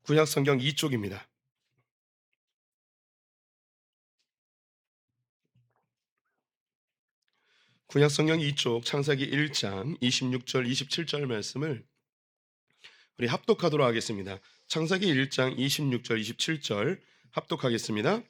구약 성경 2쪽입니다. 구약 성경 2쪽 창세기 1장 26절 27절 말씀을 우리 합독하도록 하겠습니다. 창세기 1장 26절 27절 합독하겠습니다.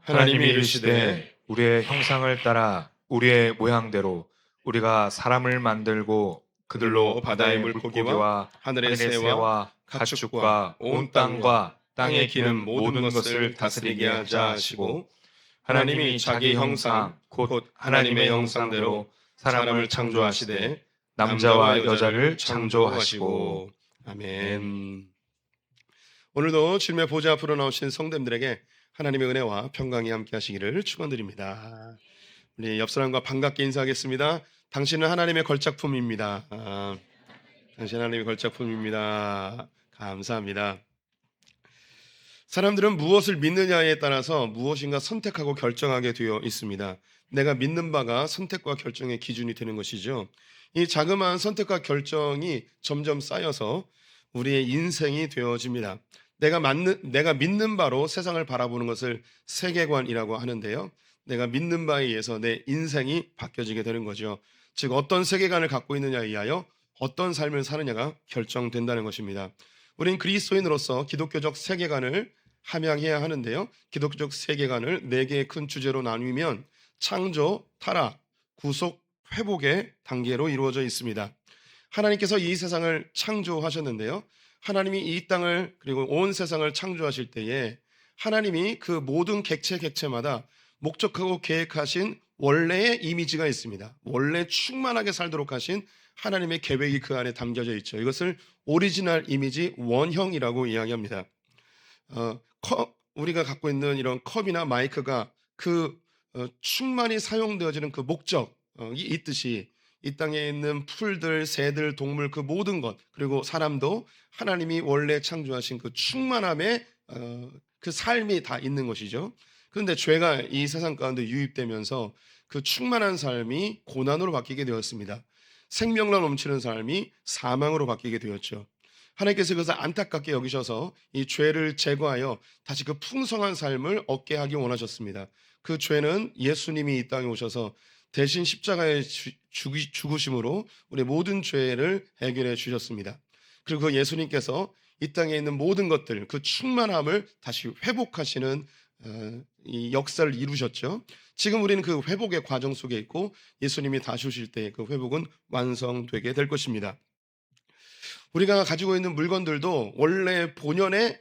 하나님이 이르시되 우리의 형상을 따라 우리의 모양대로 우리가 사람을 만들고 그들로 바다의 물고기와 하늘의 새와 가축과 온 땅과 땅에 기는 모든 것을 다스리게 하자 하시고, 하나님이 자기 형상 곧 하나님의 형상대로 사람을 창조하시되 남자와 여자를 창조하시고. 아멘. 오늘도 주님의 보좌 앞으로 나오신 성도님들에게 하나님의 은혜와 평강이 함께 하시기를 축원드립니다. 우리 옆 사람과 반갑게 인사하겠습니다. 당신은 하나님의 걸작품입니다. 당신 하나님의 걸작품입니다. 감사합니다. 사람들은 무엇을 믿느냐에 따라서 무엇인가 선택하고 결정하게 되어 있습니다. 내가 믿는 바가 선택과 결정의 기준이 되는 것이죠. 이 자그마한 선택과 결정이 점점 쌓여서 우리의 인생이 되어집니다. 내가 믿는 바로 세상을 바라보는 것을 세계관이라고 하는데요. 내가 믿는 바에 의해서 내 인생이 바뀌어지게 되는 거죠. 즉 어떤 세계관을 갖고 있느냐에 의하여 어떤 삶을 사느냐가 결정된다는 것입니다. 우린 그리스도인으로서 기독교적 세계관을 함양해야 하는데요. 기독교적 세계관을 4개의 큰 주제로 나누면 창조, 타락, 구속, 회복의 단계로 이루어져 있습니다. 하나님께서 이 세상을 창조하셨는데요. 하나님이 이 땅을 그리고 온 세상을 창조하실 때에 하나님이 그 모든 객체마다 목적하고 계획하신 원래의 이미지가 있습니다. 원래 충만하게 살도록 하신 하나님의 계획이 그 안에 담겨져 있죠. 이것을 오리지널 이미지 원형이라고 이야기합니다. 우리가 갖고 있는 이런 컵이나 마이크가 그 충만히 사용되어지는 그 목적이 있듯이 이 땅에 있는 풀들, 새들, 동물 그 모든 것 그리고 사람도 하나님이 원래 창조하신 그 충만함의 그 삶이 다 있는 것이죠. 그런데 죄가 이 세상 가운데 유입되면서 그 충만한 삶이 고난으로 바뀌게 되었습니다. 생명력 넘치는 삶이 사망으로 바뀌게 되었죠. 하나님께서 그것을 안타깝게 여기셔서 이 죄를 제거하여 다시 그 풍성한 삶을 얻게 하기 원하셨습니다. 그 죄는 예수님이 이 땅에 오셔서 대신 십자가에 죽으심으로 우리 모든 죄를 해결해 주셨습니다. 그리고 그 예수님께서 이 땅에 있는 모든 것들 그 충만함을 다시 회복하시는 이 역사를 이루셨죠. 지금 우리는 그 회복의 과정 속에 있고 예수님이 다시 오실 때 그 회복은 완성되게 될 것입니다. 우리가 가지고 있는 물건들도 원래 본연의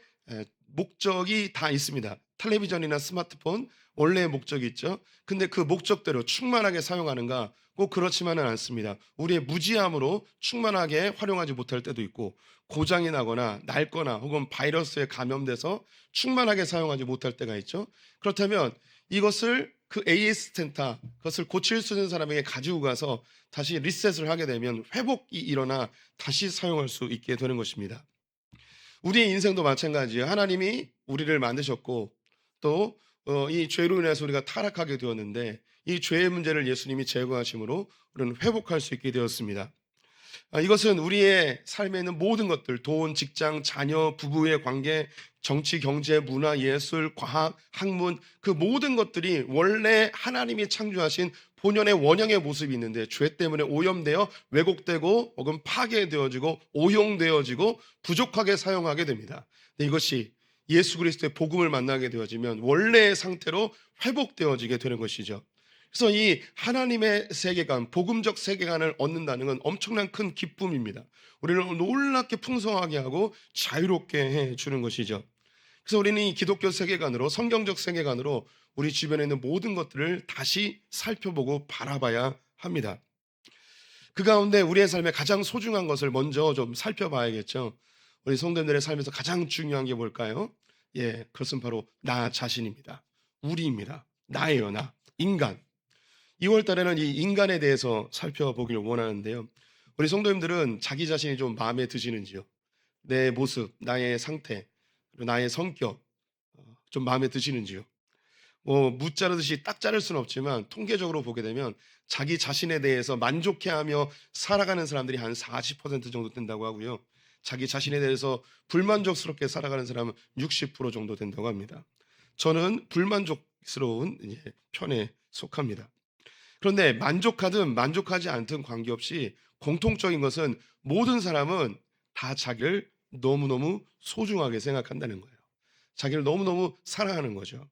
목적이 다 있습니다. 텔레비전이나 스마트폰 원래의 목적이 있죠. 근데 그 목적대로 충만하게 사용하는가? 꼭 그렇지만은 않습니다. 우리의 무지함으로 충만하게 활용하지 못할 때도 있고 고장이 나거나 낡거나 혹은 바이러스에 감염돼서 충만하게 사용하지 못할 때가 있죠. 그렇다면 이것을 그 AS 센터 그것을 고칠 수 있는 사람에게 가지고 가서 다시 리셋을 하게 되면 회복이 일어나 다시 사용할 수 있게 되는 것입니다. 우리의 인생도 마찬가지예요. 하나님이 우리를 만드셨고 또 이 죄로 인해서 우리가 타락하게 되었는데 이 죄의 문제를 예수님이 제거하심으로 우리는 회복할 수 있게 되었습니다. 이것은 우리의 삶에 있는 모든 것들, 돈, 직장, 자녀, 부부의 관계, 정치, 경제, 문화, 예술, 과학, 학문 그 모든 것들이 원래 하나님이 창조하신 본연의 원형의 모습이 있는데 죄 때문에 오염되어 왜곡되고 혹은 파괴되어지고 오용되어지고 부족하게 사용하게 됩니다. 근데 이것이 예수 그리스도의 복음을 만나게 되어지면 원래의 상태로 회복되어지게 되는 것이죠. 그래서 이 하나님의 세계관, 복음적 세계관을 얻는다는 건 엄청난 큰 기쁨입니다. 우리를 놀랍게 풍성하게 하고 자유롭게 해주는 것이죠. 그래서 우리는 이 기독교 세계관으로 성경적 세계관으로 우리 주변에 있는 모든 것들을 다시 살펴보고 바라봐야 합니다. 그 가운데 우리의 삶에 가장 소중한 것을 먼저 좀 살펴봐야겠죠. 우리 성도님들의 삶에서 가장 중요한 게 뭘까요? 그것은 바로 나 자신입니다. 우리입니다. 나예요, 나. 인간. 2월 달에는 이 인간에 대해서 살펴보기를 원하는데요. 우리 성도님들은 자기 자신이 좀 마음에 드시는지요? 내 모습, 나의 상태, 그리고 나의 성격 좀 마음에 드시는지요? 무 자르듯이 딱 자를 수는 없지만 통계적으로 보게 되면 자기 자신에 대해서 만족해하며 살아가는 사람들이 한 40% 정도 된다고 하고요. 자기 자신에 대해서 불만족스럽게 살아가는 사람은 60% 정도 된다고 합니다. 저는 불만족스러운 편에 속합니다. 그런데 만족하든 만족하지 않든 관계없이 공통적인 것은 모든 사람은 다 자기를 너무너무 소중하게 생각한다는 거예요. 자기를 너무너무 사랑하는 거죠.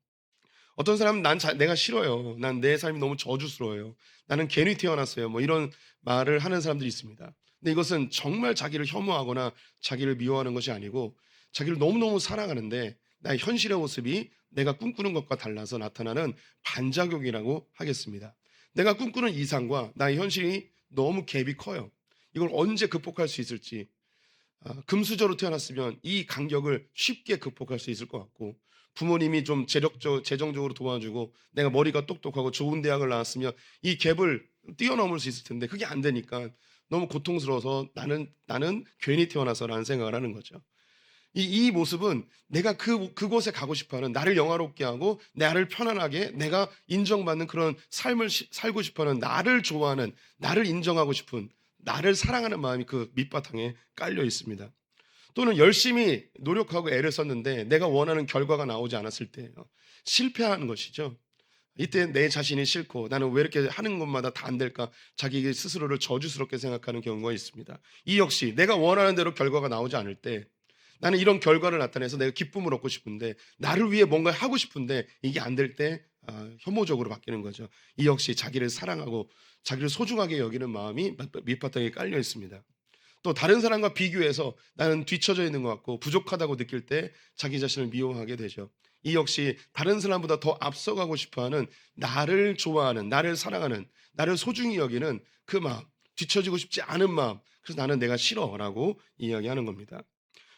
어떤 사람은 내가 싫어요. 난 내 삶이 너무 저주스러워요. 나는 괜히 태어났어요. 뭐 이런 말을 하는 사람들이 있습니다. 근데 이것은 정말 자기를 혐오하거나 자기를 미워하는 것이 아니고 자기를 너무너무 사랑하는데 나의 현실의 모습이 내가 꿈꾸는 것과 달라서 나타나는 반작용이라고 하겠습니다. 내가 꿈꾸는 이상과 나의 현실이 너무 갭이 커요. 이걸 언제 극복할 수 있을지, 금수저로 태어났으면 이 간격을 쉽게 극복할 수 있을 것 같고, 부모님이 좀 재정적으로 도와주고 내가 머리가 똑똑하고 좋은 대학을 나왔으면 이 갭을 뛰어넘을 수 있을 텐데 그게 안 되니까 너무 고통스러워서 나는 괜히 태어나서라는 생각을 하는 거죠. 이 모습은 내가 그곳에 가고 싶어하는, 나를 영화롭게 하고 나를 편안하게 내가 인정받는 그런 삶을 살고 싶어하는, 나를 좋아하는, 나를 인정하고 싶은, 나를 사랑하는 마음이 그 밑바탕에 깔려 있습니다. 또는 열심히 노력하고 애를 썼는데 내가 원하는 결과가 나오지 않았을 때 실패하는 것이죠. 이때 내 자신이 싫고 나는 왜 이렇게 하는 것마다 다 안 될까, 자기 스스로를 저주스럽게 생각하는 경우가 있습니다. 이 역시 내가 원하는 대로 결과가 나오지 않을 때 나는 이런 결과를 나타내서 내가 기쁨을 얻고 싶은데, 나를 위해 뭔가 하고 싶은데 이게 안 될 때 혐오적으로 바뀌는 거죠. 이 역시 자기를 사랑하고 자기를 소중하게 여기는 마음이 밑바탕에 깔려 있습니다. 또 다른 사람과 비교해서 나는 뒤처져 있는 것 같고 부족하다고 느낄 때 자기 자신을 미워하게 되죠. 이 역시 다른 사람보다 더 앞서가고 싶어하는, 나를 좋아하는, 나를 사랑하는, 나를 소중히 여기는 그 마음, 뒤처지고 싶지 않은 마음, 그래서 나는 내가 싫어라고 이야기하는 겁니다.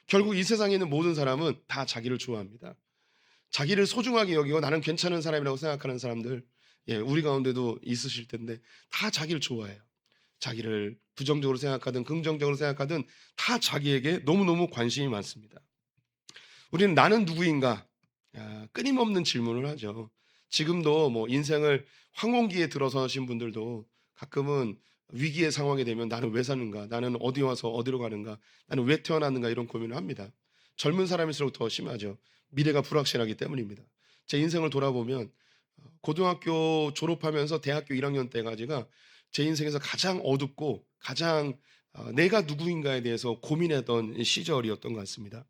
결국 이 세상에 있는 모든 사람은 다 자기를 좋아합니다. 자기를 소중하게 여기고 나는 괜찮은 사람이라고 생각하는 사람들, 우리 가운데도 있으실 텐데 다 자기를 좋아해요. 자기를 부정적으로 생각하든 긍정적으로 생각하든 다 자기에게 너무너무 관심이 많습니다. 우리는 나는 누구인가? 끊임없는 질문을 하죠. 지금도 뭐 인생을 황혼기에 들어서신 분들도 가끔은 위기의 상황이 되면 나는 왜 사는가? 나는 어디 와서 어디로 가는가? 나는 왜 태어났는가? 이런 고민을 합니다. 젊은 사람일수록 더 심하죠. 미래가 불확실하기 때문입니다. 제 인생을 돌아보면 고등학교 졸업하면서 대학교 1학년 때까지가 제 인생에서 가장 어둡고 가장 내가 누구인가에 대해서 고민했던 시절이었던 것 같습니다.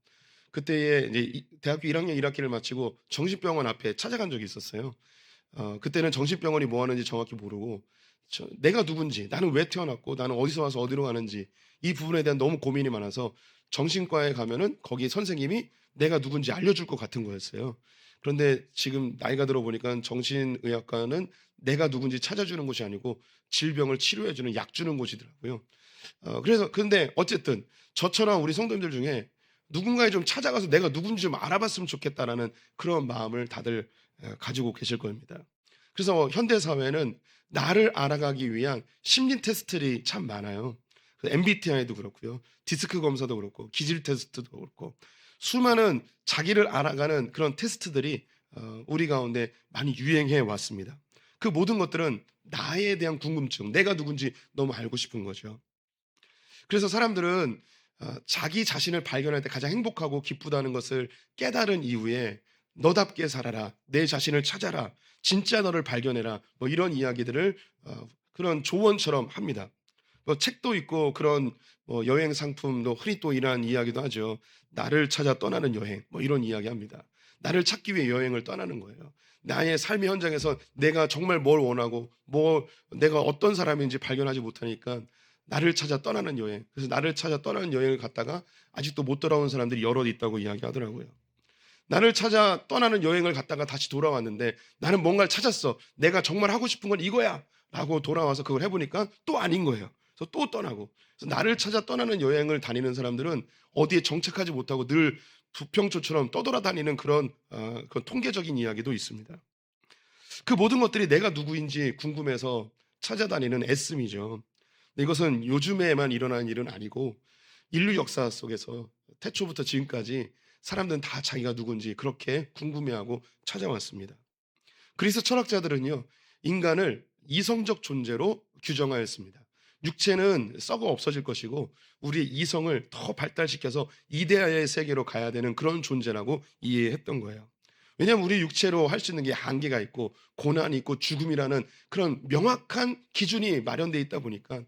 그때에 이제 대학교 1학년 1학기를 마치고 정신병원 앞에 찾아간 적이 있었어요. 그때는 정신병원이 뭐 하는지 정확히 모르고 내가 누군지, 나는 왜 태어났고 나는 어디서 와서 어디로 가는지 이 부분에 대한 너무 고민이 많아서 정신과에 가면은 거기 선생님이 내가 누군지 알려줄 것 같은 거였어요. 그런데 지금 나이가 들어 보니까 정신의학과는 내가 누군지 찾아주는 곳이 아니고 질병을 치료해주는 약 주는 곳이더라고요. 그래서 근데 어쨌든 저처럼 우리 성도님들 중에 누군가에 좀 찾아가서 내가 누군지 좀 알아봤으면 좋겠다라는 그런 마음을 다들 가지고 계실 겁니다. 그래서 현대 사회는 나를 알아가기 위한 심리 테스트들이 참 많아요. MBTI도 그렇고요, 디스크 검사도 그렇고, 기질 테스트도 그렇고, 수많은 자기를 알아가는 그런 테스트들이 우리 가운데 많이 유행해 왔습니다. 그 모든 것들은 나에 대한 궁금증, 내가 누군지 너무 알고 싶은 거죠. 그래서 사람들은 자기 자신을 발견할 때 가장 행복하고 기쁘다는 것을 깨달은 이후에 너답게 살아라, 내 자신을 찾아라, 진짜 너를 발견해라, 뭐 이런 이야기들을 그런 조언처럼 합니다. 뭐 책도 있고 그런 뭐 여행 상품도 흔히 또 이러한 이야기도 하죠. 나를 찾아 떠나는 여행, 뭐 이런 이야기합니다. 나를 찾기 위해 여행을 떠나는 거예요. 나의 삶의 현장에서 내가 정말 뭘 원하고 내가 어떤 사람인지 발견하지 못하니까 나를 찾아 떠나는 여행. 그래서 나를 찾아 떠나는 여행을 갔다가 아직도 못 돌아온 사람들이 여럿 있다고 이야기하더라고요. 나를 찾아 떠나는 여행을 갔다가 다시 돌아왔는데 나는 뭔가를 찾았어, 내가 정말 하고 싶은 건 이거야 라고 돌아와서 그걸 해보니까 또 아닌 거예요. 그래서 또 떠나고. 그래서 나를 찾아 떠나는 여행을 다니는 사람들은 어디에 정착하지 못하고 늘 부평초처럼 떠돌아다니는 그런 통계적인 이야기도 있습니다. 그 모든 것들이 내가 누구인지 궁금해서 찾아다니는 애씀이죠. 근데 이것은 요즘에만 일어나는 일은 아니고 인류 역사 속에서 태초부터 지금까지 사람들은 다 자기가 누군지 그렇게 궁금해하고 찾아왔습니다. 그리스 철학자들은요, 인간을 이성적 존재로 규정하였습니다. 육체는 썩어 없어질 것이고 우리의 이성을 더 발달시켜서 이데아의 세계로 가야 되는 그런 존재라고 이해했던 거예요. 왜냐하면 우리 육체로 할 수 있는 게 한계가 있고 고난이 있고 죽음이라는 그런 명확한 기준이 마련되어 있다 보니까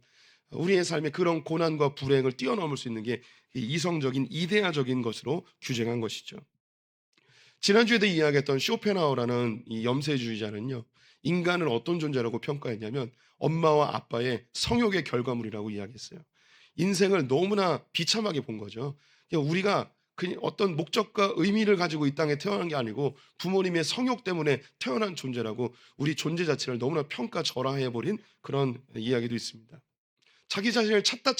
우리의 삶에 그런 고난과 불행을 뛰어넘을 수 있는 게 이성적인 이데아적인 것으로 규정한 것이죠. 지난주에도 이야기했던 쇼펜하우어라는 이 염세주의자는요, 인간을 어떤 존재라고 평가했냐면 엄마와 아빠의 성욕의 결과물이라고 이야기했어요. 인생을 너무나 비참하게 본 거죠. 우리가 어떤 목적과 의미를 가지고 이 땅에 태어난 게 아니고 부모님의 성욕 때문에 태어난 존재라고 우리 존재 자체를 너무나 평가절하해버린 그런 이야기도 있습니다. 자기 자신을 찾다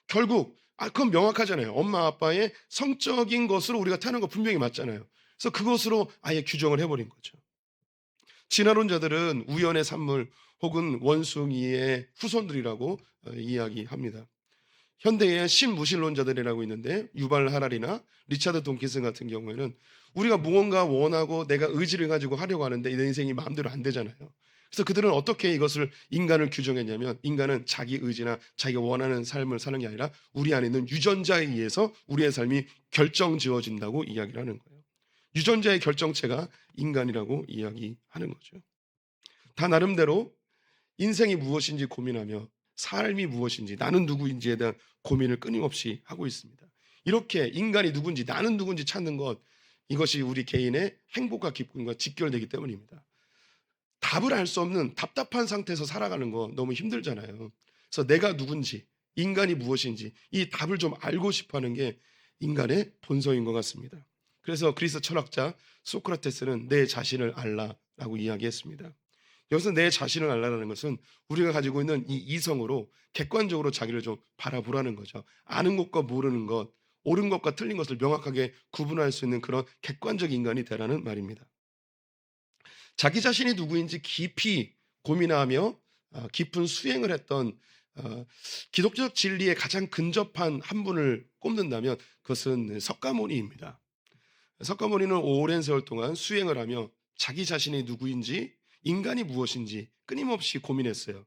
결국 그건 명확하잖아요. 엄마 아빠의 성적인 것으로 우리가 태어난 거 분명히 맞잖아요. 그래서 그것으로 아예 규정을 해버린 거죠. 진화론자들은 우연의 산물 혹은 원숭이의 후손들이라고 이야기합니다. 현대의 신무신론자들이라고 있는데 유발 하랄이나 리차드 돈킨슨 같은 경우에는 우리가 무언가 원하고 내가 의지를 가지고 하려고 하는데 내 인생이 마음대로 안 되잖아요. 그래서 그들은 어떻게 이것을 인간을 규정했냐면 인간은 자기 의지나 자기가 원하는 삶을 사는 게 아니라 우리 안에 있는 유전자에 의해서 우리의 삶이 결정지어진다고 이야기를 하는 거예요. 유전자의 결정체가 인간이라고 이야기하는 거죠. 다 나름대로 인생이 무엇인지 고민하며 삶이 무엇인지 나는 누구인지에 대한 고민을 끊임없이 하고 있습니다. 이렇게 인간이 누군지 나는 누군지 찾는 것, 이것이 우리 개인의 행복과 기쁨과 직결되기 때문입니다. 답을 알 수 없는 답답한 상태에서 살아가는 거 너무 힘들잖아요. 그래서 내가 누군지 인간이 무엇인지 이 답을 좀 알고 싶어하는 게 인간의 본성인 것 같습니다. 그래서 그리스 철학자 소크라테스는 내 자신을 알라라고 이야기했습니다. 여기서 내 자신을 알라라는 것은 우리가 가지고 있는 이 이성으로 객관적으로 자기를 좀 바라보라는 거죠. 아는 것과 모르는 것, 옳은 것과 틀린 것을 명확하게 구분할 수 있는 그런 객관적 인간이 되라는 말입니다. 자기 자신이 누구인지 깊이 고민하며 깊은 수행을 했던 기독교적 진리에 가장 근접한 한 분을 꼽는다면 그것은 석가모니입니다. 석가모니는 오랜 세월 동안 수행을 하며 자기 자신이 누구인지 인간이 무엇인지 끊임없이 고민했어요.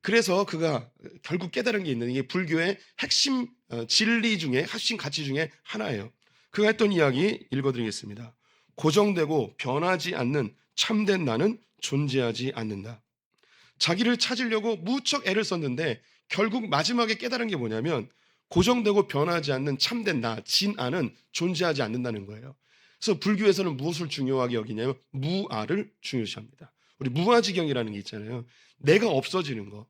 그래서 그가 결국 깨달은 게 있는 이게 불교의 핵심 진리 중에 핵심 가치 중에 하나예요. 그가 했던 이야기 읽어드리겠습니다. 고정되고 변하지 않는 참된 나는 존재하지 않는다. 자기를 찾으려고 무척 애를 썼는데 결국 마지막에 깨달은 게 뭐냐면 고정되고 변하지 않는 참된 나, 진아는 존재하지 않는다는 거예요. 그래서 불교에서는 무엇을 중요하게 여기냐면 무아를 중요시합니다. 우리 무아지경이라는 게 있잖아요. 내가 없어지는 거.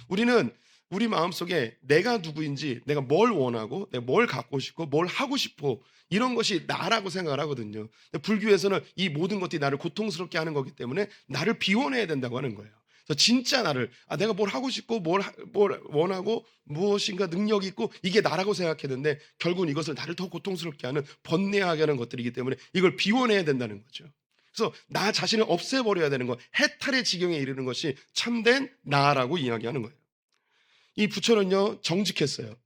우리는 우리 마음속에 내가 누구인지, 내가 뭘 원하고, 내가 뭘 갖고 싶고, 뭘 하고 싶어, 이런 것이 나라고 생각을 하거든요. 근데 불교에서는 이 모든 것들이 나를 고통스럽게 하는 거기 때문에 나를 비워내야 된다고 하는 거예요. 그래서 진짜 나를 내가 뭘 하고 싶고 뭘 원하고 무엇인가 능력이 있고 이게 나라고 생각했는데 결국은 이것을 나를 더 고통스럽게 하는 번뇌하게 하는 것들이기 때문에 이걸 비워내야 된다는 거죠. 그래서 나 자신을 없애버려야 되는 것, 해탈의 지경에 이르는 것이 참된 나라고 이야기하는 거예요. 이 부처는요 정직했어요.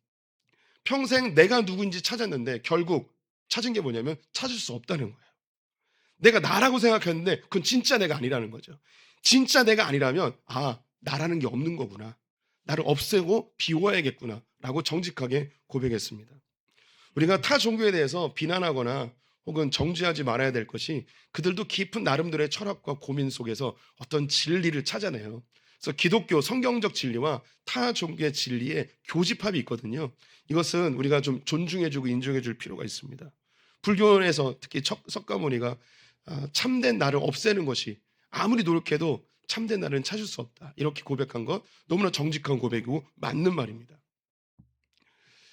평생 내가 누구인지 찾았는데 결국 찾은 게 뭐냐면 찾을 수 없다는 거예요. 내가 나라고 생각했는데 그건 진짜 내가 아니라는 거죠. 진짜 내가 아니라면 나라는 게 없는 거구나. 나를 없애고 비워야겠구나 라고 정직하게 고백했습니다. 우리가 타 종교에 대해서 비난하거나 혹은 정죄하지 말아야 될 것이 그들도 깊은 나름대로의 철학과 고민 속에서 어떤 진리를 찾아내요. 그래서 기독교 성경적 진리와 타 종교의 진리에 교집합이 있거든요. 이것은 우리가 좀 존중해주고 인정해줄 필요가 있습니다. 불교에서 특히 석가모니가 참된 나를 없애는 것이 아무리 노력해도 참된 나를 찾을 수 없다. 이렇게 고백한 것 너무나 정직한 고백이고 맞는 말입니다.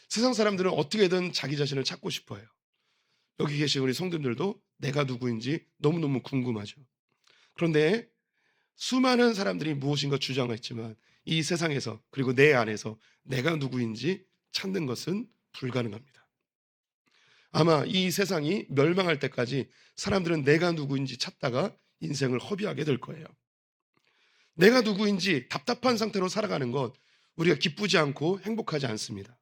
세상 사람들은 어떻게든 자기 자신을 찾고 싶어요. 여기 계신 우리 성도님들도 내가 누구인지 너무너무 궁금하죠. 그런데 수많은 사람들이 무엇인가 주장했지만 이 세상에서 그리고 내 안에서 내가 누구인지 찾는 것은 불가능합니다. 아마 이 세상이 멸망할 때까지 사람들은 내가 누구인지 찾다가 인생을 허비하게 될 거예요. 내가 누구인지 답답한 상태로 살아가는 것 우리가 기쁘지 않고 행복하지 않습니다.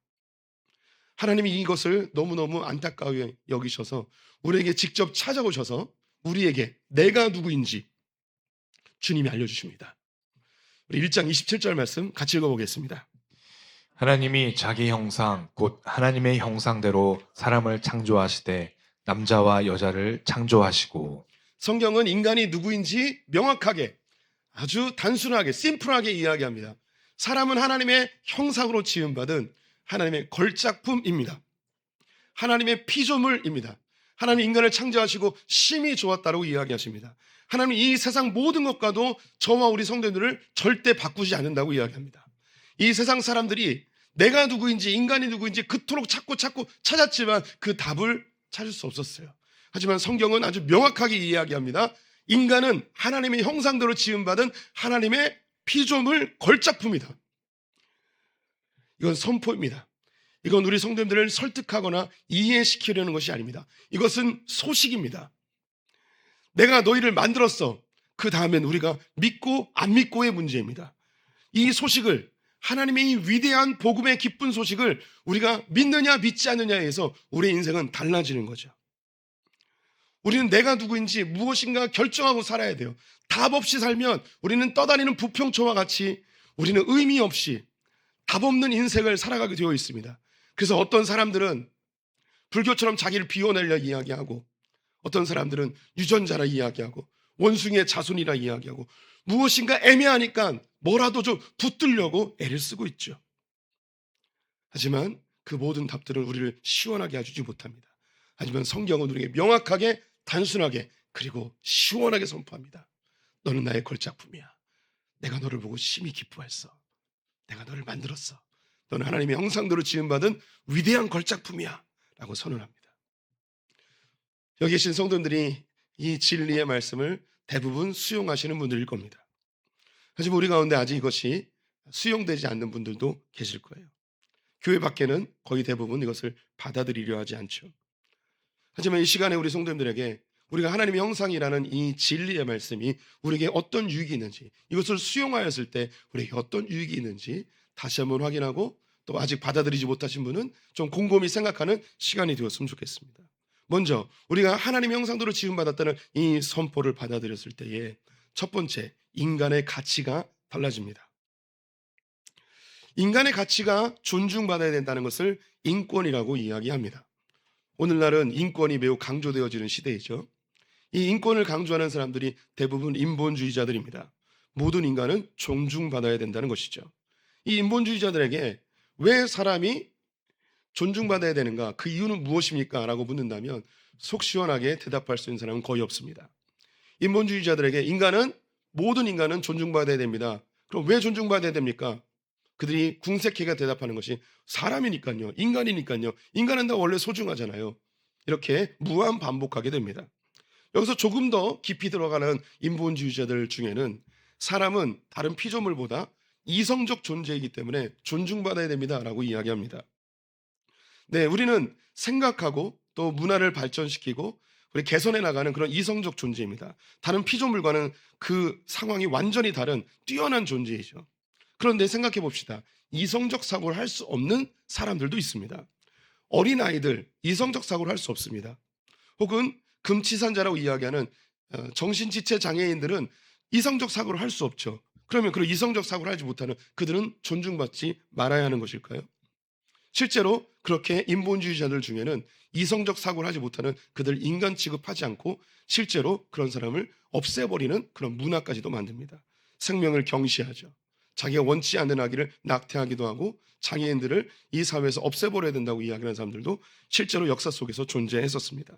하나님이 이것을 너무너무 안타까워 여기셔서 우리에게 직접 찾아오셔서 우리에게 내가 누구인지 주님이 알려주십니다. 우리 1장 27절 말씀 같이 읽어보겠습니다. 하나님이 자기 형상 곧 하나님의 형상대로 사람을 창조하시되 남자와 여자를 창조하시고. 성경은 인간이 누구인지 명확하게 아주 단순하게 심플하게 이야기합니다. 사람은 하나님의 형상으로 지음받은 하나님의 걸작품입니다. 하나님의 피조물입니다. 하나님 인간을 창조하시고 심히 좋았다고 이야기하십니다. 하나님 이 세상 모든 것과도 저와 우리 성도들을 절대 바꾸지 않는다고 이야기합니다. 이 세상 사람들이 내가 누구인지 인간이 누구인지 그토록 찾고 찾았지만 그 답을 찾을 수 없었어요. 하지만 성경은 아주 명확하게 이야기합니다. 인간은 하나님의 형상대로 지음받은 하나님의 피조물 걸작품이다. 이건 선포입니다. 이건 우리 성도님들을 설득하거나 이해시키려는 것이 아닙니다. 이것은 소식입니다. 내가 너희를 만들었어. 그 다음엔 우리가 믿고 안 믿고의 문제입니다. 이 소식을, 하나님의 이 위대한 복음의 기쁜 소식을 우리가 믿느냐 믿지 않느냐에서 우리의 인생은 달라지는 거죠. 우리는 내가 누구인지 무엇인가 결정하고 살아야 돼요. 답 없이 살면 우리는 떠다니는 부평초와 같이 우리는 의미 없이 답 없는 인생을 살아가게 되어 있습니다. 그래서 어떤 사람들은 불교처럼 자기를 비워내려 이야기하고, 어떤 사람들은 유전자라 이야기하고, 원숭이의 자손이라 이야기하고, 무엇인가 애매하니까 뭐라도 좀 붙들려고 애를 쓰고 있죠. 하지만 그 모든 답들은 우리를 시원하게 해주지 못합니다. 하지만 성경은 우리에게 명확하게, 단순하게, 그리고 시원하게 선포합니다. 너는 나의 걸작품이야. 내가 너를 보고 심히 기뻐했어. 내가 너를 만들었어. 너는 하나님의 형상대로 지음받은 위대한 걸작품이야 라고 선언합니다. 여기 계신 성도들이 이 진리의 말씀을 대부분 수용하시는 분들일 겁니다. 하지만 우리 가운데 아직 이것이 수용되지 않는 분들도 계실 거예요. 교회 밖에는 거의 대부분 이것을 받아들이려 하지 않죠. 하지만 이 시간에 우리 성도님들에게 우리가 하나님의 형상이라는 이 진리의 말씀이 우리에게 어떤 유익이 있는지, 이것을 수용하였을 때 우리에게 어떤 유익이 있는지 다시 한번 확인하고, 또 아직 받아들이지 못하신 분은 좀 곰곰이 생각하는 시간이 되었으면 좋겠습니다. 먼저 우리가 하나님의 형상대로 지음받았다는 이 선포를 받아들였을 때에 첫 번째, 인간의 가치가 달라집니다. 인간의 가치가 존중받아야 된다는 것을 인권이라고 이야기합니다. 오늘날은 인권이 매우 강조되어지는 시대이죠. 이 인권을 강조하는 사람들이 대부분 인본주의자들입니다. 모든 인간은 존중받아야 된다는 것이죠. 이 인본주의자들에게 왜 사람이 존중받아야 되는가, 그 이유는 무엇입니까? 라고 묻는다면 속 시원하게 대답할 수 있는 사람은 거의 없습니다. 인본주의자들에게 모든 인간은 존중받아야 됩니다. 그럼 왜 존중받아야 됩니까? 그들이 궁색해가 대답하는 것이 사람이니까요, 인간이니까요, 인간은 다 원래 소중하잖아요. 이렇게 무한 반복하게 됩니다. 여기서 조금 더 깊이 들어가는 인본주의자들 중에는 사람은 다른 피조물보다 이성적 존재이기 때문에 존중받아야 됩니다라고 이야기합니다. 네, 우리는 생각하고 또 문화를 발전시키고 우리 개선해 나가는 그런 이성적 존재입니다. 다른 피조물과는 그 상황이 완전히 다른 뛰어난 존재이죠. 그런데 생각해 봅시다. 이성적 사고를 할 수 없는 사람들도 있습니다. 어린아이들 이성적 사고를 할 수 없습니다. 혹은 금치산자라고 이야기하는 정신지체 장애인들은 이성적 사고를 할 수 없죠. 그러면 그런 이성적 사고를 하지 못하는 그들은 존중받지 말아야 하는 것일까요? 실제로 그렇게 인본주의자들 중에는 이성적 사고를 하지 못하는 그들 인간 취급하지 않고 실제로 그런 사람을 없애버리는 그런 문화까지도 만듭니다. 생명을 경시하죠. 자기가 원치 않는 아기를 낙태하기도 하고 장애인들을 이 사회에서 없애버려야 된다고 이야기하는 사람들도 실제로 역사 속에서 존재했었습니다.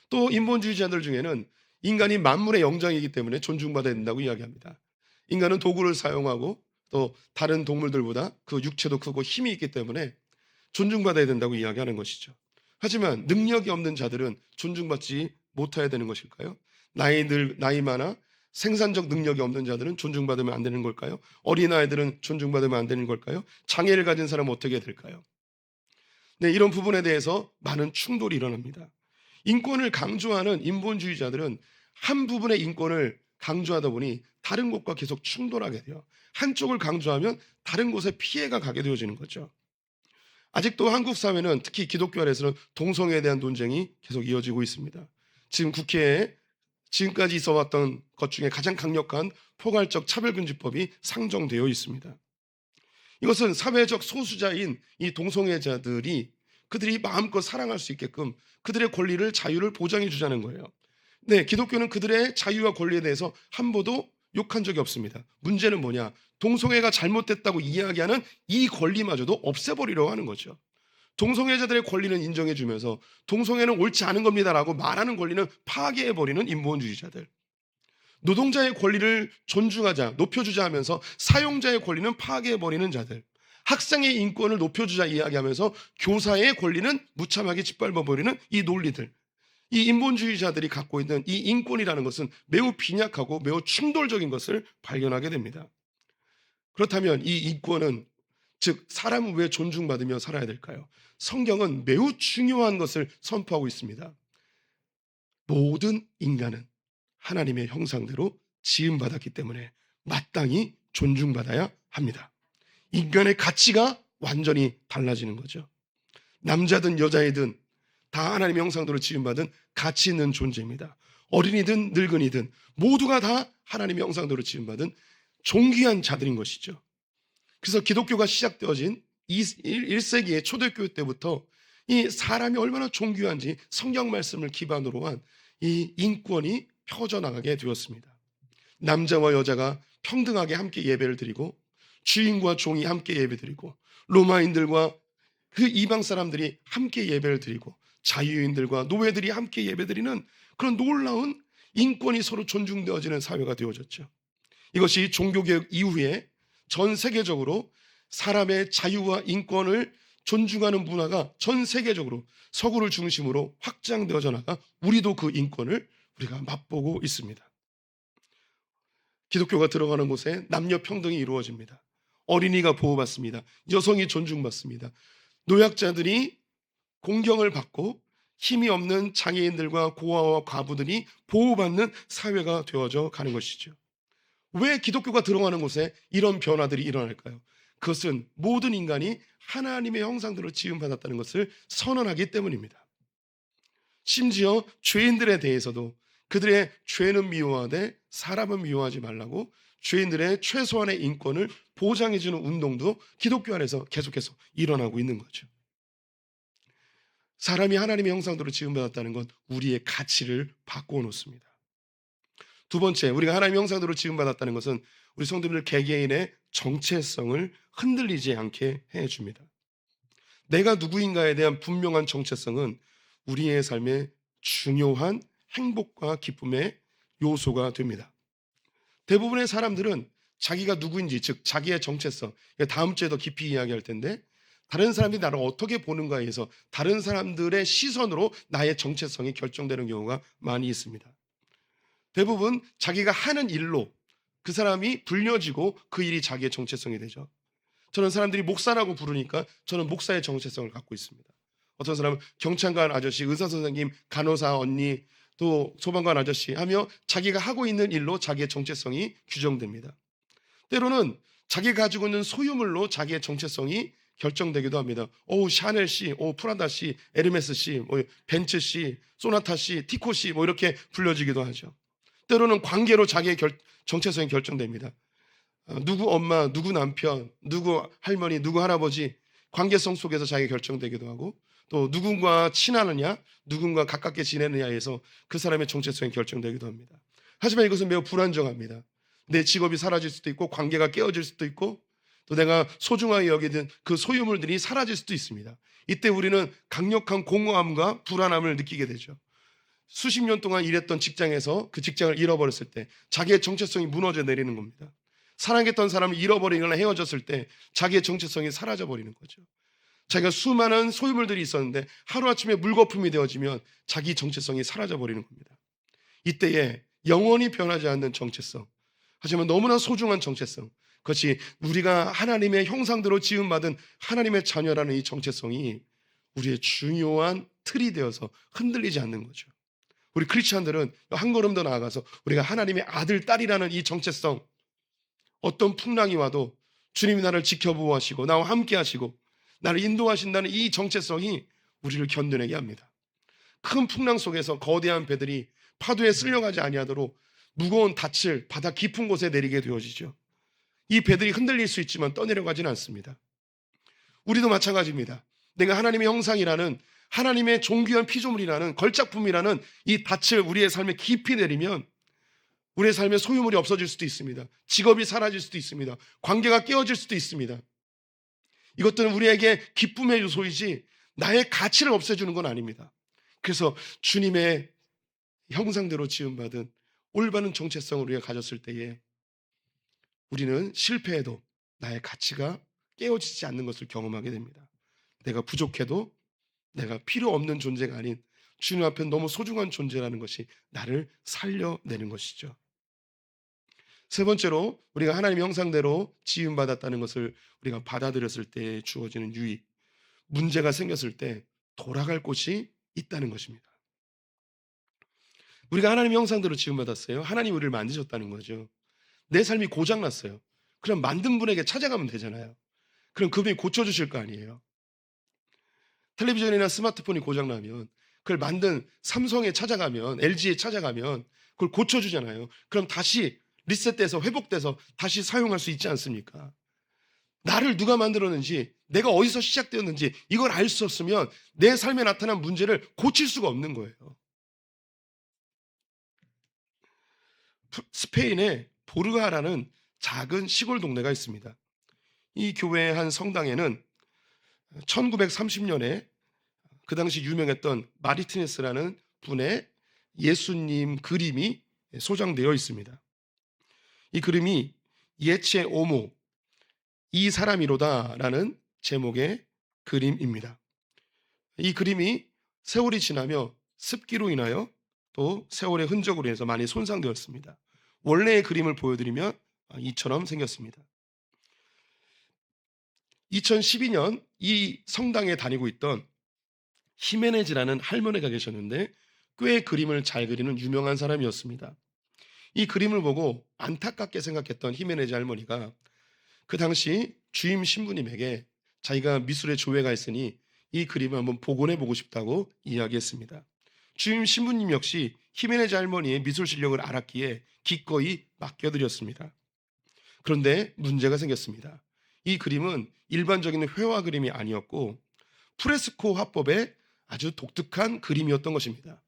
또 인본주의자들 중에는 인간이 만물의 영장이기 때문에 존중받아야 된다고 이야기합니다. 인간은 도구를 사용하고 또 다른 동물들보다 그 육체도 크고 힘이 있기 때문에 존중받아야 된다고 이야기하는 것이죠. 하지만 능력이 없는 자들은 존중받지 못해야 되는 것일까요? 나이 많아 생산적 능력이 없는 자들은 존중받으면 안 되는 걸까요? 어린아이들은 존중받으면 안 되는 걸까요? 장애를 가진 사람은 어떻게 해야 될까요? 네, 이런 부분에 대해서 많은 충돌이 일어납니다. 인권을 강조하는 인본주의자들은 한 부분의 인권을 강조하다 보니 다른 곳과 계속 충돌하게 돼요. 한쪽을 강조하면 다른 곳에 피해가 가게 되어지는 거죠. 아직도 한국 사회는 특히 기독교 안에서는 동성애에 대한 논쟁이 계속 이어지고 있습니다. 지금 국회에 지금까지 있어왔던 것 중에 가장 강력한 포괄적 차별금지법이 상정되어 있습니다. 이것은 사회적 소수자인 이 동성애자들이 그들이 마음껏 사랑할 수 있게끔 그들의 권리를, 자유를 보장해 주자는 거예요. 네, 기독교는 그들의 자유와 권리에 대해서 한 번도 욕한 적이 없습니다. 문제는 뭐냐? 동성애가 잘못됐다고 이야기하는 이 권리마저도 없애버리려고 하는 거죠. 동성애자들의 권리는 인정해 주면서 동성애는 옳지 않은 겁니다라고 말하는 권리는 파괴해버리는 인본주의자들. 노동자의 권리를 존중하자, 높여주자 하면서 사용자의 권리는 파괴해버리는 자들. 학생의 인권을 높여주자 이야기하면서 교사의 권리는 무참하게 짓밟아버리는 이 논리들. 이 인본주의자들이 갖고 있는 이 인권이라는 것은 매우 빈약하고 매우 충돌적인 것을 발견하게 됩니다. 그렇다면 이 인권은, 즉 사람은 왜 존중받으며 살아야 될까요? 성경은 매우 중요한 것을 선포하고 있습니다. 모든 인간은 하나님의 형상대로 지음받았기 때문에 마땅히 존중받아야 합니다. 인간의 가치가 완전히 달라지는 거죠. 남자든 여자이든 다 하나님의 형상대로 지음받은 가치 있는 존재입니다. 어린이든 늙은이든 모두가 다 하나님의 형상대로 지음받은 존귀한 자들인 것이죠. 그래서 기독교가 시작되어진 1세기의 초대교회 때부터 이 사람이 얼마나 존귀한지 성경 말씀을 기반으로 한 이 인권이 펴져나가게 되었습니다. 남자와 여자가 평등하게 함께 예배를 드리고, 주인과 종이 함께 예배드리고, 로마인들과 그 이방 사람들이 함께 예배를 드리고, 자유인들과 노예들이 함께 예배드리는 그런 놀라운 인권이 서로 존중되어지는 사회가 되어졌죠. 이것이 종교개혁 이후에 전 세계적으로 사람의 자유와 인권을 존중하는 문화가 전 세계적으로 서구를 중심으로 확장되어져 나가 우리도 그 인권을 우리가 맛보고 있습니다. 기독교가 들어가는 곳에 남녀 평등이 이루어집니다. 어린이가 보호받습니다. 여성이 존중받습니다. 노약자들이 공경을 받고 힘이 없는 장애인들과 고아와 과부들이 보호받는 사회가 되어져 가는 것이죠. 왜 기독교가 들어가는 곳에 이런 변화들이 일어날까요? 그것은 모든 인간이 하나님의 형상대로 지음받았다는 것을 선언하기 때문입니다. 심지어 죄인들에 대해서도 그들의 죄는 미워하되 사람은 미워하지 말라고 죄인들의 최소한의 인권을 보장해주는 운동도 기독교 안에서 계속해서 일어나고 있는 거죠. 사람이 하나님의 형상대로 지음받았다는 건 우리의 가치를 바꾸어 놓습니다. 두 번째, 우리가 하나님의 형상대로 지음받았다는 것은 우리 성도들 개개인의 정체성을 흔들리지 않게 해줍니다. 내가 누구인가에 대한 분명한 정체성은 우리의 삶의 중요한 행복과 기쁨의 요소가 됩니다. 대부분의 사람들은 자기가 누구인지, 즉 자기의 정체성, 다음 주에 더 깊이 이야기할 텐데, 다른 사람들이 나를 어떻게 보는가에 의해서 다른 사람들의 시선으로 나의 정체성이 결정되는 경우가 많이 있습니다. 대부분 자기가 하는 일로 그 사람이 불려지고 그 일이 자기의 정체성이 되죠. 저는 사람들이 목사라고 부르니까 저는 목사의 정체성을 갖고 있습니다. 어떤 사람은 경찰관 아저씨, 의사 선생님, 간호사 언니, 또 소방관 아저씨 하며 자기가 하고 있는 일로 자기의 정체성이 규정됩니다. 때로는 자기가 가지고 있는 소유물로 자기의 정체성이 결정되기도 합니다. 샤넬 씨, 프라다 씨, 에르메스 씨, 벤츠 씨, 소나타 씨, 티코 씨 이렇게 불려지기도 하죠. 때로는 관계로 자기의 정체성이 결정됩니다. 누구 엄마, 누구 남편, 누구 할머니, 누구 할아버지 관계성 속에서 자기가 결정되기도 하고, 또 누군가 친하느냐, 누군가 가깝게 지내느냐에서 그 사람의 정체성이 결정되기도 합니다. 하지만 이것은 매우 불안정합니다. 내 직업이 사라질 수도 있고, 관계가 깨어질 수도 있고, 또 내가 소중하게 여기던 그 소유물들이 사라질 수도 있습니다. 이때 우리는 강력한 공허함과 불안함을 느끼게 되죠. 수십 년 동안 일했던 직장에서 그 직장을 잃어버렸을 때 자기의 정체성이 무너져 내리는 겁니다. 사랑했던 사람을 잃어버리거나 헤어졌을 때 자기의 정체성이 사라져 버리는 거죠. 자기가 수많은 소유물들이 있었는데 하루아침에 물거품이 되어지면 자기 정체성이 사라져 버리는 겁니다. 이때에 영원히 변하지 않는 정체성, 하지만 너무나 소중한 정체성, 그것이 우리가 하나님의 형상대로 지음받은 하나님의 자녀라는 이 정체성이 우리의 중요한 틀이 되어서 흔들리지 않는 거죠. 우리 크리스찬들은 한 걸음 더 나아가서 우리가 하나님의 아들, 딸이라는 이 정체성, 어떤 풍랑이 와도 주님이 나를 지켜보호하시고 나와 함께 하시고 나를 인도하신다는 이 정체성이 우리를 견뎌내게 합니다. 큰 풍랑 속에서 거대한 배들이 파도에 쓸려가지 아니하도록 무거운 닻을 바다 깊은 곳에 내리게 되어지죠. 이 배들이 흔들릴 수 있지만 떠내려가지는 않습니다. 우리도 마찬가지입니다. 내가 하나님의 형상이라는, 하나님의 존귀한 피조물이라는, 걸작품이라는 이 닻을 우리의 삶에 깊이 내리면 우리의 삶의 소유물이 없어질 수도 있습니다. 직업이 사라질 수도 있습니다. 관계가 깨어질 수도 있습니다. 이것들은 우리에게 기쁨의 요소이지 나의 가치를 없애주는 건 아닙니다. 그래서 주님의 형상대로 지음받은 올바른 정체성을 우리가 가졌을 때에 우리는 실패해도 나의 가치가 깨어지지 않는 것을 경험하게 됩니다. 내가 부족해도 내가 필요 없는 존재가 아닌 주님 앞에 너무 소중한 존재라는 것이 나를 살려내는 것이죠. 세 번째로, 우리가 하나님의 형상대로 지음받았다는 것을 우리가 받아들였을 때 주어지는 유익, 문제가 생겼을 때 돌아갈 곳이 있다는 것입니다. 우리가 하나님의 형상대로 지음받았어요. 하나님 우리를 만드셨다는 거죠. 내 삶이 고장났어요. 그럼 만든 분에게 찾아가면 되잖아요. 그럼 그분이 고쳐주실 거 아니에요. 텔레비전이나 스마트폰이 고장나면 그걸 만든 삼성에 찾아가면, LG에 찾아가면 그걸 고쳐주잖아요. 그럼 다시 리셋돼서 회복돼서 다시 사용할 수 있지 않습니까? 나를 누가 만들었는지, 내가 어디서 시작되었는지 이걸 알 수 없으면 내 삶에 나타난 문제를 고칠 수가 없는 거예요. 스페인에 보르가라는 작은 시골 동네가 있습니다. 이 교회의 한 성당에는 1930년에 그 당시 유명했던 마르티네스라는 분의 예수님 그림이 소장되어 있습니다. 이 그림이 예체 오모, 이 사람이로다라는 제목의 그림입니다. 이 그림이 세월이 지나며 습기로 인하여 또 세월의 흔적으로 인해서 많이 손상되었습니다. 원래의 그림을 보여드리면 이처럼 생겼습니다. 2012년 이 성당에 다니고 있던 히메네즈라는 할머니가 계셨는데 꽤 그림을 잘 그리는 유명한 사람이었습니다. 이 그림을 보고 안타깝게 생각했던 히메네즈 할머니가 그 당시 주임 신부님에게 자기가 미술의 조예가 있으니 이 그림을 한번 복원해 보고 싶다고 이야기했습니다. 주임 신부님 역시 히메네즈 할머니의 미술 실력을 알았기에 기꺼이 맡겨드렸습니다. 그런데 문제가 생겼습니다. 이 그림은 일반적인 회화 그림이 아니었고 프레스코 화법의 아주 독특한 그림이었던 것입니다.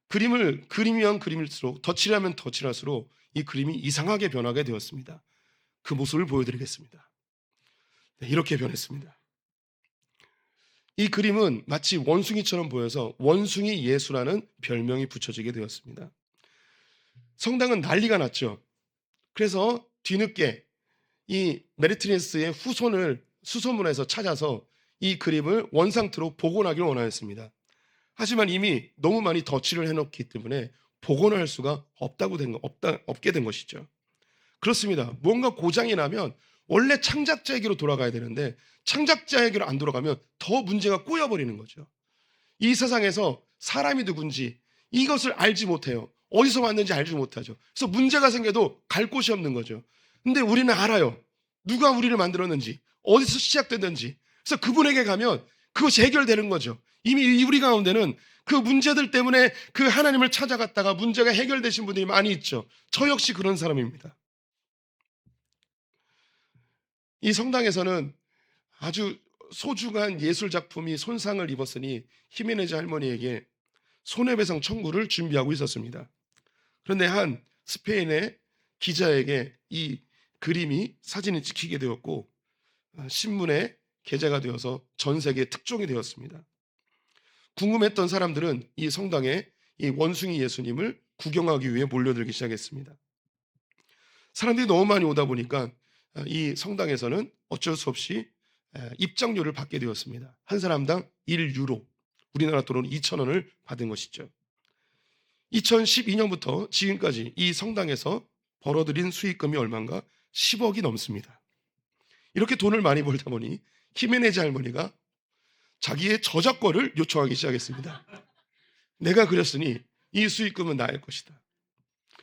그림을 그리면 그림일수록 덧칠하면 덧칠할수록 이 그림이 이상하게 변하게 되었습니다. 그 모습을 보여드리겠습니다. 네, 이렇게 변했습니다. 이 그림은 마치 원숭이처럼 보여서 원숭이 예수라는 별명이 붙여지게 되었습니다. 성당은 난리가 났죠. 그래서 뒤늦게 이 메르티네스의 후손을 수소문해서 찾아서 이 그림을 원상태로 복원하기를 원하였습니다. 하지만 이미 너무 많이 덧칠을 해놓기 때문에 복원할 수가 없게 된 것이죠. 그렇습니다. 뭔가 고장이 나면 원래 창작자에게로 돌아가야 되는데 창작자에게로 안 돌아가면 더 문제가 꼬여버리는 거죠. 이 세상에서 사람이 누군지 이것을 알지 못해요. 어디서 왔는지 알지 못하죠. 그래서 문제가 생겨도 갈 곳이 없는 거죠. 근데 우리는 알아요. 누가 우리를 만들었는지, 어디서 시작됐는지. 그래서 그분에게 가면 그것이 해결되는 거죠. 이미 우리 가운데는 그 문제들 때문에 그 하나님을 찾아갔다가 문제가 해결되신 분들이 많이 있죠. 저 역시 그런 사람입니다. 이 성당에서는 아주 소중한 예술 작품이 손상을 입었으니 히메네즈 할머니에게 손해배상 청구를 준비하고 있었습니다. 그런데 한 스페인의 기자에게 이 그림이 사진이 찍히게 되었고 신문에 게재가 되어서 전 세계 특종이 되었습니다. 궁금했던 사람들은 이 성당에 이 원숭이 예수님을 구경하기 위해 몰려들기 시작했습니다. 사람들이 너무 많이 오다 보니까 이 성당에서는 어쩔 수 없이 입장료를 받게 되었습니다. 한 사람당 1유로, 우리나라 돈으로 2,000원을 받은 것이죠. 2012년부터 지금까지 이 성당에서 벌어들인 수익금이 얼마인가? 10억이 넘습니다. 이렇게 돈을 많이 벌다 보니 히메네즈 할머니가 자기의 저작권을 요청하기 시작했습니다. 내가 그렸으니 이 수익금은 나의 것이다.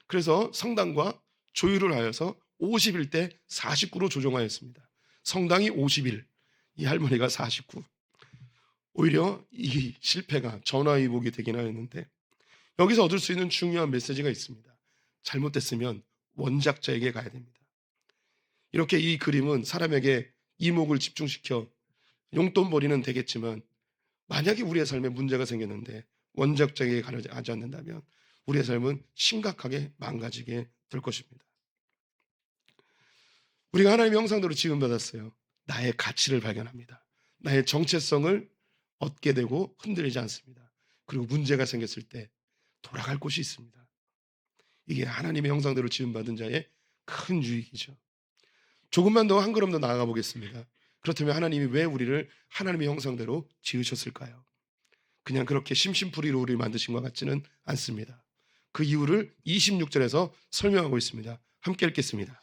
그래서 성당과 조율을 하여서 51대 49로 조정하였습니다. 성당이 51, 이 할머니가 49. 오히려 이 실패가 전화위복이 되긴 하였는데 여기서 얻을 수 있는 중요한 메시지가 있습니다. 잘못됐으면 원작자에게 가야 됩니다. 이렇게 이 그림은 사람에게 이목을 집중시켜 용돈벌이는 되겠지만, 만약에 우리의 삶에 문제가 생겼는데 원작자에게 가지 않는다면 우리의 삶은 심각하게 망가지게 될 것입니다. 우리가 하나님의 형상대로 지음받았어요. 나의 가치를 발견합니다. 나의 정체성을 얻게 되고 흔들리지 않습니다. 그리고 문제가 생겼을 때 돌아갈 곳이 있습니다. 이게 하나님의 형상대로 지음받은 자의 큰 유익이죠. 조금만 더 한 걸음 더 나아가 보겠습니다. 그렇다면 하나님이 왜 우리를 하나님의 형상대로 지으셨을까요? 그냥 그렇게 심심풀이로 우리를 만드신 것 같지는 않습니다. 그 이유를 26절에서 설명하고 있습니다. 함께 읽겠습니다.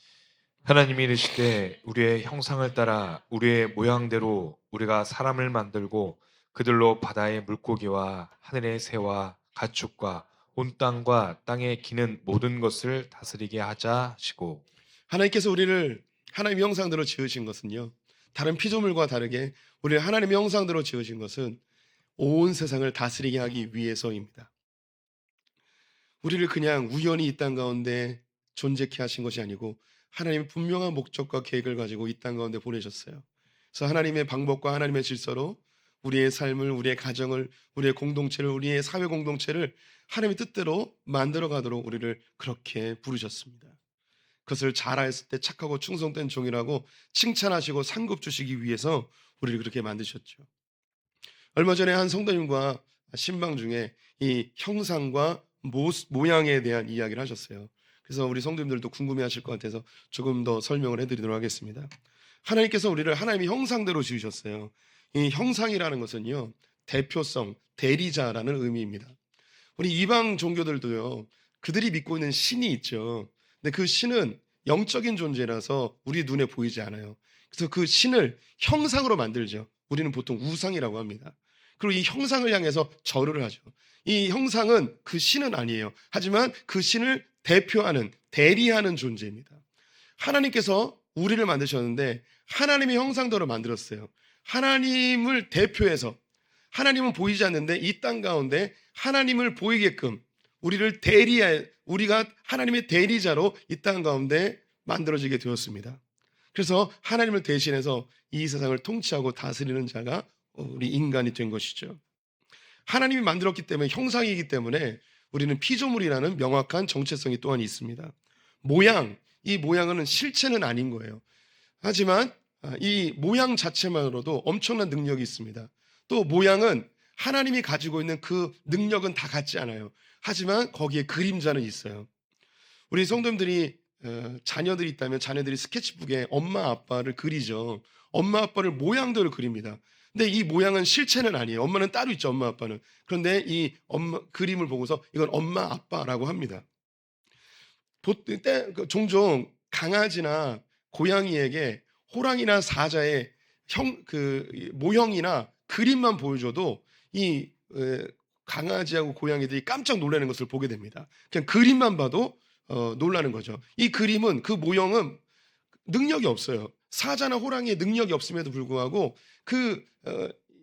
하나님이 이르시되 우리의 형상을 따라 우리의 모양대로 우리가 사람을 만들고 그들로 바다의 물고기와 하늘의 새와 가축과 온 땅과 땅에 기는 모든 것을 다스리게 하자 하시고. 하나님께서 우리를 하나님의 형상대로 지으신 것은요, 다른 피조물과 다르게 우리를 하나님의 형상대로 지으신 것은 온 세상을 다스리게 하기 위해서입니다. 우리를 그냥 우연히 이 땅 가운데 존재케 하신 것이 아니고 하나님의 분명한 목적과 계획을 가지고 이 땅 가운데 보내셨어요. 그래서 하나님의 방법과 하나님의 질서로 우리의 삶을, 우리의 가정을, 우리의 공동체를, 우리의 사회 공동체를 하나님의 뜻대로 만들어 가도록 우리를 그렇게 부르셨습니다. 그것을 잘하였을 때 착하고 충성된 종이라고 칭찬하시고 상급 주시기 위해서 우리를 그렇게 만드셨죠. 얼마 전에 한 성도님과 신방 중에 이 형상과 모양에 대한 이야기를 하셨어요. 그래서 우리 성도님들도 궁금해하실 것 같아서 조금 더 설명을 해드리도록 하겠습니다. 하나님께서 우리를 하나님의 형상대로 지으셨어요. 이 형상이라는 것은요, 대표성, 대리자라는 의미입니다. 우리 이방 종교들도요, 그들이 믿고 있는 신이 있죠. 근데 그 신은 영적인 존재라서 우리 눈에 보이지 않아요. 그래서 그 신을 형상으로 만들죠. 우리는 보통 우상이라고 합니다. 그리고 이 형상을 향해서 절을 하죠. 이 형상은 그 신은 아니에요. 하지만 그 신을 대표하는, 대리하는 존재입니다. 하나님께서 우리를 만드셨는데 하나님의 형상대로 만들었어요. 하나님을 대표해서, 하나님은 보이지 않는데 이 땅 가운데 하나님을 보이게끔 우리가 하나님의 대리자로 이 땅 가운데 만들어지게 되었습니다. 그래서 하나님을 대신해서 이 세상을 통치하고 다스리는 자가 우리 인간이 된 것이죠. 하나님이 만들었기 때문에, 형상이기 때문에 우리는 피조물이라는 명확한 정체성이 또한 있습니다. 이 모양은 실체는 아닌 거예요. 하지만 이 모양 자체만으로도 엄청난 능력이 있습니다. 또 모양은 하나님이 가지고 있는 그 능력은 다 같지 않아요. 하지만 거기에 그림자는 있어요. 우리 성도님들이 자녀들이 있다면 자녀들이 스케치북에 엄마 아빠를 그리죠. 엄마 아빠를 모양대로 그립니다. 근데 이 모양은 실체는 아니에요. 엄마는 따로 있죠, 엄마 아빠는. 그런데 이 엄마 그림을 보고서 이건 엄마 아빠라고 합니다. 종종 강아지나 고양이에게 호랑이나 사자의 모형이나 그림만 보여줘도 이 강아지하고 고양이들이 깜짝 놀라는 것을 보게 됩니다. 그냥 그림만 봐도 놀라는 거죠. 이 그림은, 그 모형은 능력이 없어요. 사자나 호랑이의 능력이 없음에도 불구하고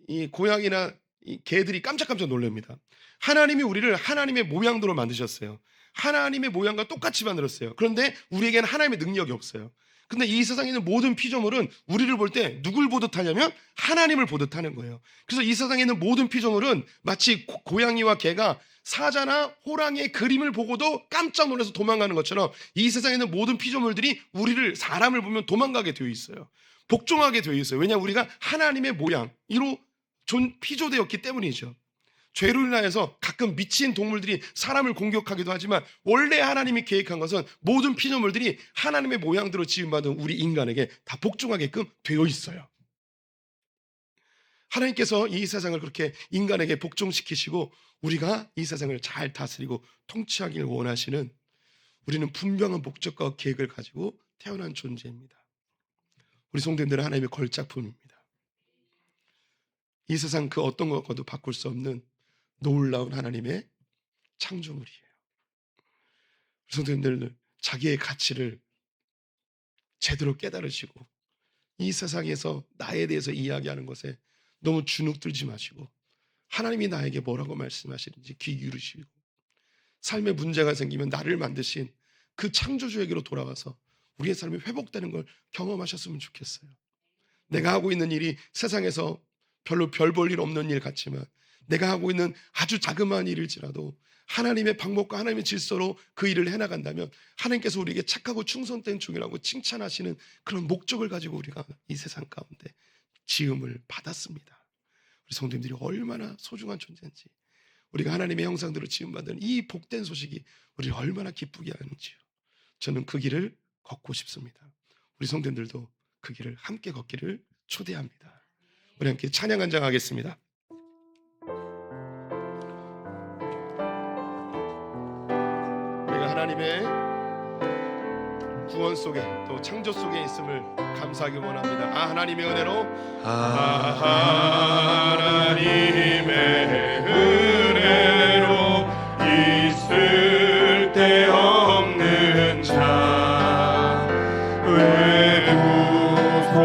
이 고양이나 이 개들이 깜짝깜짝 놀랍니다. 하나님이 우리를 하나님의 모양대로 만드셨어요. 하나님의 모양과 똑같이 만들었어요. 그런데 우리에게는 하나님의 능력이 없어요. 근데 이 세상에 있는 모든 피조물은 우리를 볼 때 누굴 보듯 하냐면 하나님을 보듯 하는 거예요. 그래서 이 세상에 있는 모든 피조물은 마치 고양이와 개가 사자나 호랑이의 그림을 보고도 깜짝 놀라서 도망가는 것처럼 이 세상에 있는 모든 피조물들이 사람을 보면 도망가게 되어 있어요. 복종하게 되어 있어요. 왜냐하면 우리가 하나님의 모양으로 피조되었기 때문이죠. 죄로 인하여서 가끔 미친 동물들이 사람을 공격하기도 하지만 원래 하나님이 계획한 것은 모든 피조물들이 하나님의 모양대로 지음받은 우리 인간에게 다 복종하게끔 되어 있어요. 하나님께서 이 세상을 그렇게 인간에게 복종시키시고 우리가 이 세상을 잘 다스리고 통치하기를 원하시는, 우리는 분명한 목적과 계획을 가지고 태어난 존재입니다. 우리 성도님들은 하나님의 걸작품입니다. 이 세상 그 어떤 것과도 바꿀 수 없는 놀라운 하나님의 창조물이에요. 성도님들, 자기의 가치를 제대로 깨달으시고 이 세상에서 나에 대해서 이야기하는 것에 너무 주눅들지 마시고 하나님이 나에게 뭐라고 말씀하시는지 귀 기울이시고 삶에 문제가 생기면 나를 만드신 그 창조주에게로 돌아가서 우리의 삶이 회복되는 걸 경험하셨으면 좋겠어요. 내가 하고 있는 일이 세상에서 별로 별 볼 일 없는 일 같지만, 내가 하고 있는 아주 자그마한 일일지라도 하나님의 방법과 하나님의 질서로 그 일을 해나간다면 하나님께서 우리에게 착하고 충성된 종이라고 칭찬하시는 그런 목적을 가지고 우리가 이 세상 가운데 지음을 받았습니다. 우리 성도님들이 얼마나 소중한 존재인지, 우리가 하나님의 형상대로 지음받은 이 복된 소식이 우리를 얼마나 기쁘게 하는지요. 저는 그 길을 걷고 싶습니다. 우리 성도님들도 그 길을 함께 걷기를 초대합니다. 우리 함께 찬양 한 장 하겠습니다. 우리가 하나님의 구원 속에 또 창조 속에 있음을 감사하기 원합니다. 하나님의 은혜로, 하나님의 은혜로 있을 데 없는 자, 왜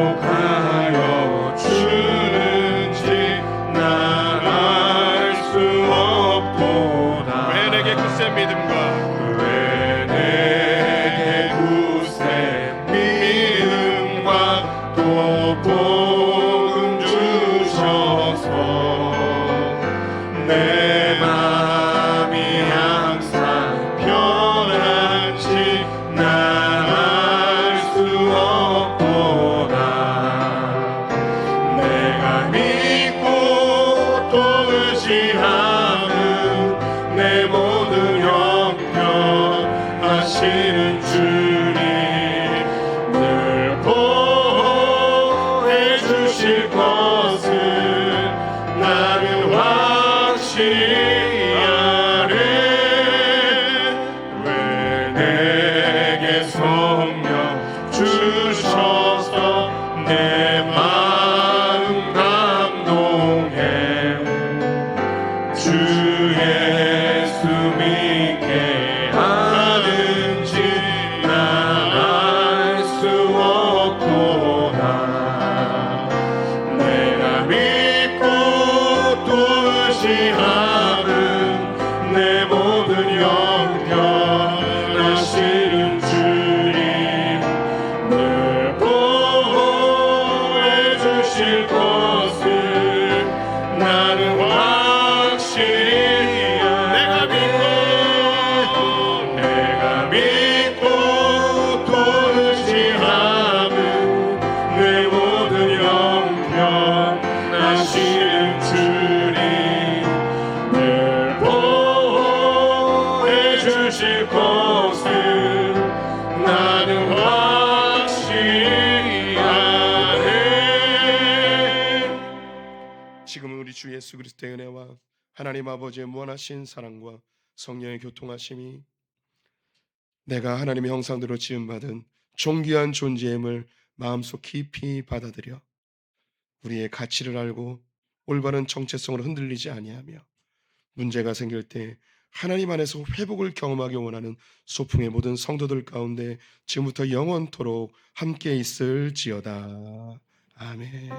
구속하여 주는지 난 알 수 없도다. 왜 내게 굳센 믿음과 또 복음 주셔서 내 맘이 항상 편한지 난 알 수 없도다. 내가 믿고 또 의지하는 내 모든 형편하시는 주님 주실 것을 나는 확실히 아네. 왜 내게 성령 주셔서 내 마음 감동해. 주 예수 믿게 하는지 난 알 수 없도다. 의지하는 내 모든 형편하시는 주님 늘 보호해 주실 것을 나는 확실히 내가 믿고 또 의지하는 내 모든 형편하시는 주님 주실 것을 나는 확실히 아네. 지금은 우리 주 예수 그리스도의 은혜와 하나님 아버지의 무한하신 사랑과 성령의 교통하심이 내가 하나님의 형상대로 지음받은 존귀한 존재임을 마음속 깊이 받아들여 우리의 가치를 알고 올바른 정체성으로 흔들리지 아니하며 문제가 생길 때 하나님 안에서 회복을 경험하기 원하는 소풍의 모든 성도들 가운데 지금부터 영원토록 함께 있을지어다. 아멘.